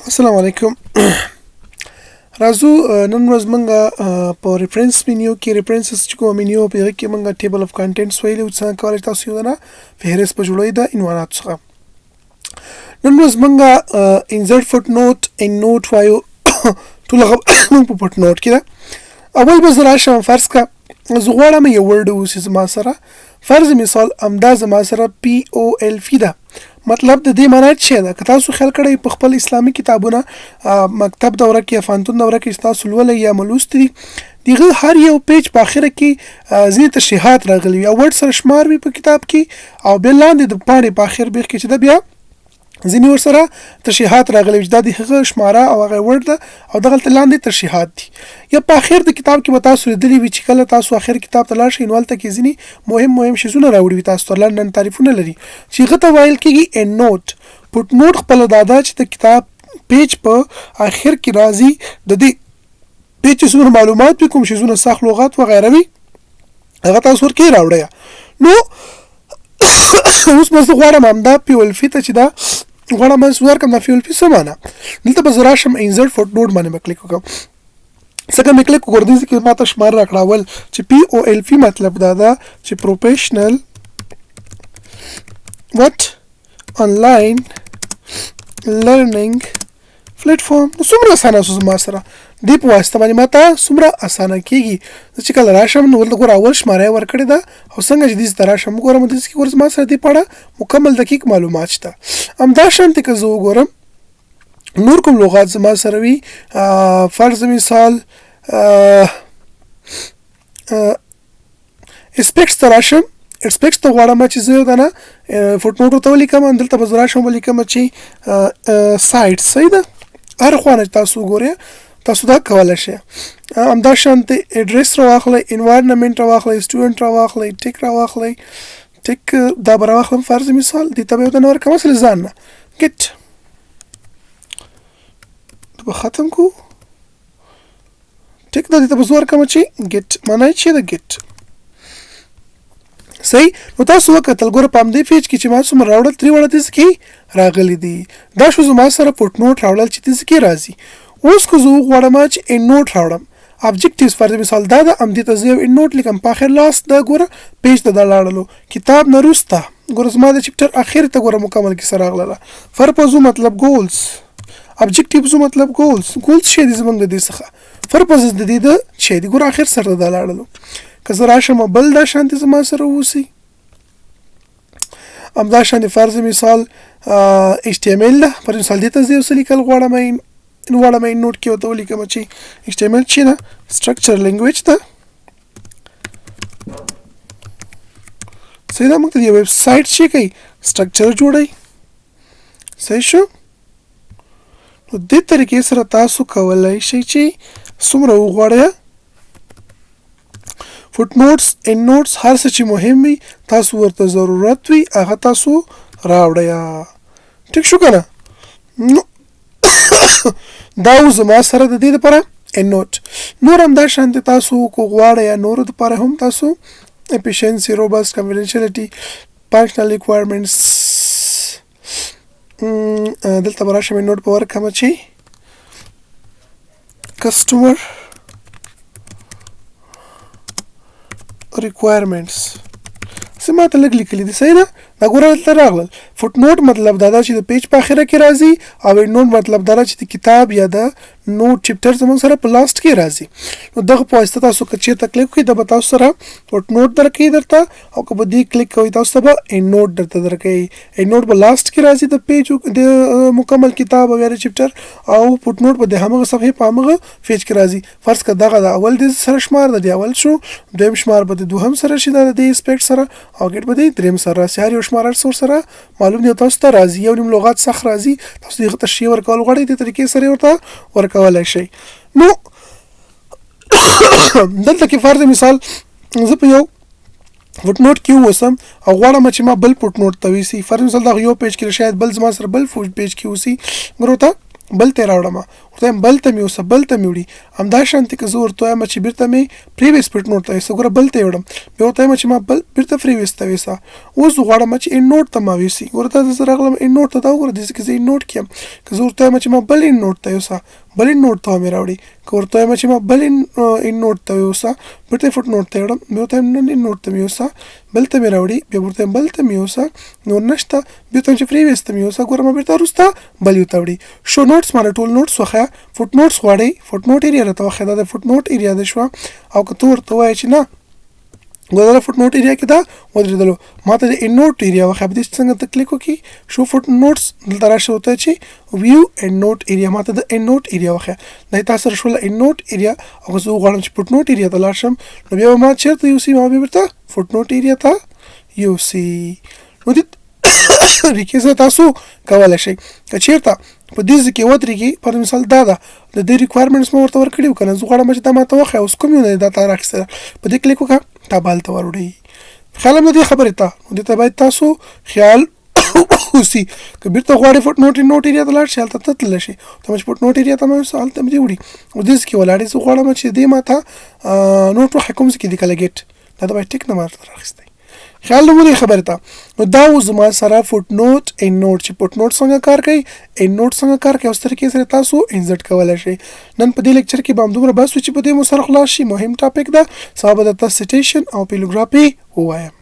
السلام علیکم. راځو نن ورځ مونږه په ریفرنس مینیو کې ریفرنسز چې کوم مینیو په هغه کې مونږه ټیبل اف کنټینټس ویلو څنګه کولای تاسو یو نه فهرست په جوړوي د عنوانات څخه. نن ورځ مونږه انسرت فوت نوٹ ان نوٹ وایو ټول مونږ په فوت نوٹ کې دا اول به زرا شم فرض کا زغواړم یو ورډ اوسې زما سره فرض مثال امدا زما سره پی او ال فی دا مطلب د دې معنی څه ده؟ که تاسو خیال کړئ په خپل اسلامي کتابونه مکتب دوره کې فانتون دوره کې تاسو لولئ یا ملوستي دغه هر یو پیج په اخره کې ځینې تشریحات راغلي او ورډ سره شمار وي په کتاب کې او بل لاندې د پاڼې په اخر بیخ کې چې دا بیا ځینې ورسره تشریحات راغلي چې دا د هغه شماره او هغه ورډ ده او دغه لاندې تشریحات دي یا په اخر د کتاب کې به تاسو لیدلی وي چې کله تاسو اخر کتاب ته لاړ شئ نو هلته کې ځینې مهم شیزونه راوړي وي تاسو ته لنډ تعریفونه لري چې هغه ته ویل کېږي ان نوټ. فوت نوټ خپله دا ده چې د کتاب پیج په اخر کې راځي د دې پیج چې څومره معلومات وي کوم شیزونه سخت لغات وغیره وي هغه تاسو ورکې راوړئ. نو اوس مزه غواړم همدا پیولفي ته چې دا غواړم ورکم دا پیولفي څه معنی دلته به زه راشم انسرت فوت نوټ باندې به کلیک وکړم. څنګه مې کلیک وکړ دې کې ماته شمار راکړه اول چې پی او ال فی مطلب دا ده چې پروفیشنل وات آنلاین لرنینګ پلیټفارم. نو څومره اسانه شو زما سره دې په واسطه باندې ماته څومره اسانه کېږي چې کله راشم نو ورته ګوره اول شماره ورکړې ده او څنګه چې دې ته راشم ګورم دې کې ور زما سره دې په اړه مکمل دقیق معلومات شته. همدا شانتې که زه وګورم نور کوم لغات زما سره وي فرض مثال اسپیکټس ته راشم اسپیکټس ته غواړم چې زه دا نه فوت نوټ ته ولیکم دلته به زه راشم ولیکم چې سایټ صحیح ده هر خوا نه تاسو وګورئ تاسو دا کولی شئ. همدا شانتې اډرس راواخلئ انوایرنمنټ راواخلئ سټوډنټ راواخلئ ټیک راواخلئ ټیک دا به راواخلم فرض مثال دې ته به یو دنه ورکړم مثلا ځان نه ګیټ به ختم کو ټیک دا دې ته به زه ورکړم چې ګیټ معنی چې د ګیټ صحیح. نو تاسو وکتل ګوره په همدې پیج کې چې ما څومره راوړل درې واړه دې کې راغلي دي دا شو زما سره فوت نوټ راوړل چې دې کې راځي. اوس که زه وغواړم چې ان نوټ راوړم ابجیکټیوز فرض مثال دا د همدې ته زه یو ان نوټ لیکم په اخر لاس د ګوره پیج ته د لاړلو کتاب نه وروسته ګوره زما د چپټر اخر ته ګوره مکمل کیسه راغله پرپز مطلب ګولز ابجیکټیوز مطلب ګولز شی دي زمونږ د دې څخه پرپز د دې د شی دي ګوره اخر سره د لاړلو که زه راشم بل دا شانتې زما سره اوسي همدا شانتې فرض مثال HTML ده پر مثال دې ته زه یو څه لیکل غواړم نوټ کې ورته ولیکم چې HTML چې ده سټرکچر لینګویج ده صحیح ده موږ ته د ویب سایټ چې کوي سټرکچر جوړوي صحیح شو. نو دې طریقې سره تاسو کولی شئ چې څومره وغواړئ فوت نوټس ان نوټس هر څه چې مهم وي تاسو ورته ضرورت وي هغه تاسو راوړئ ټیک شو که نه. نو دا زما سره د دې لپاره ان نوټ نور همدا شانتې تاسو کو غواړئ یا نورو دپاره هم تاسو efficiency robust confidentiality functional requirements دلته به راشم نوټ به ورکړم چې customer requirements ما ته لږ لیکلي دي صحیح ده دا ګوره دلته راغلل. فوت نوټ مطلب دا ده چې د پیج په اخره کې راځي او ان نوټ مطلب دا ده چې د کتاب یا د نوټ چپټر زموږ سره په لاست کې راځي. نو دغه په واسطه تاسو که چېرته کلیک کوئ دا به تاسو سره فوت نوټ درکوي درته او که به دې کلیک کوئ تاسو ته به ان نوټ درته درکوي. ان نوټ به لاست کې راځي د پیج د مکمل کتاب او یا د چپټر او فوت نوټ به د همغه صفحې په همغه پیج کې راځي. فرض که دغه د اول د سره شمار د اول شو دویم شمار به د دوهم سره شي د دې اسپیکټ سره او ګیټ به د دریم سره راسي هر یو شمار سره معلوم دی تاسو ته راځي یو نیم لغات سخت راځي تاسو دغه تشریح ورکول غواړئ د طریقې سره ورته ورکولی شئ. نو دلته کې فرض مثال زه په یو فوت نوټ کې اوسم او غواړم چې ما بل فوت نوټ ته ویسي فرض مثال دا یو پیج کې شاید بل زما سره بل پیج کې اوسي ګورو ته بل ته راوړم ورته وایم بل ته مې یوسه بل ته مې وړي همدا شانتې که زه ورته وایم چې بیرته مې پریویس فوټ نوټ ته یوسه ګوره بل ته یې وړم بیا ورته وایم چې ما بل بیرته پریویس ته یوسه اوس غواړم چې انډ نوټ ته ما ویسي ګوره دا زه راغلم انډ نوټ ته دا وګوره داسې کې زه انډ نوټ کې یم که زه ورته وایم چې ما بل انډ نوټ ته یوسه بل انډ نوټ ته مې راوړي که ورته وایم چې ما بل انډ نوټ ته یوسه بیرته فوټ نوټ ته یې وړم بیا ورته وایم نن انډ نوټ ته مې یوسه بل ته مې راوړي بیا ورته وایم بل ته مې یوسه نور نشته بیا ورته وایم چې پریویس ته مې یوسه ګوره ما بیرته وروسته بل یو ته وړي شو نوټس مانه ټول نوټس وښیه فوټ نوټس غواړئ فوټ نوټ ایریا راته وښیه دا د فوټ نوټ ایریا ده شوه او که ته ورته وایې چې نه ګوره دا فوټ نوټ ایریا کې دا ودرېدلو ما ته د انډ نوټ ایریا وښیه په دې څنګه ته کلیک وکړي شو فوټ نوټس دلته راشه ورته چې ویو انډ نوټ ایریا ما ته د انډ نوټ ایریا وښیه دا تا سره شوله انډ نوټ ایریا او که زه وغواړم چې فوټ نوټ ایریا ته لاړ شم نو بیا به ما چېرته یوسي ما بیا بیرته فوټ نوټ ایریا ته یوسي نو دې طریقې سره تاسو کولی شئ که چېرته په دې ځای کې ودرېږي پر مثال دا ده د دې ریکوایرمنټس مو ورته ورکړي وو که نه زه غواړم چې دا ما ته وښیه اوس کوم یو نه دا تا راخیستی ده په دې کلیک وکړه تا به هلته ور وړئ خیال هم د دې خبرې ته نو دې ته باید تاسو خیال اوسي که بیرته غواړئ فوټ نوټ ایریا ته لاړ شئ هلته ته تللی شئ ته چې فوټ نوټ ایریا ته مې یوسه هلته مې دې وړي او دې ځای کې ولاړې زه غواړم چې دې ما ته نوټ وښیه کوم ځای کې دي کلګېټ دا ته باید ټیک نه ما ته راخیستی خیال نمونې خبرې ته نو دا و زما سره فوټ نوټ انډ نوټ چې فوټ نوټ څنګه کار کوي انډ نوټ څنګه کار کوي اوس طریقې سره تاسو انزرټ کولی شئ نن په دې لیکچر کې به همدومره بس و چې په دې مو سره خلاص شي مهم ټاپک ده سبا به درته سټیشن او پیلوګرافي ووایم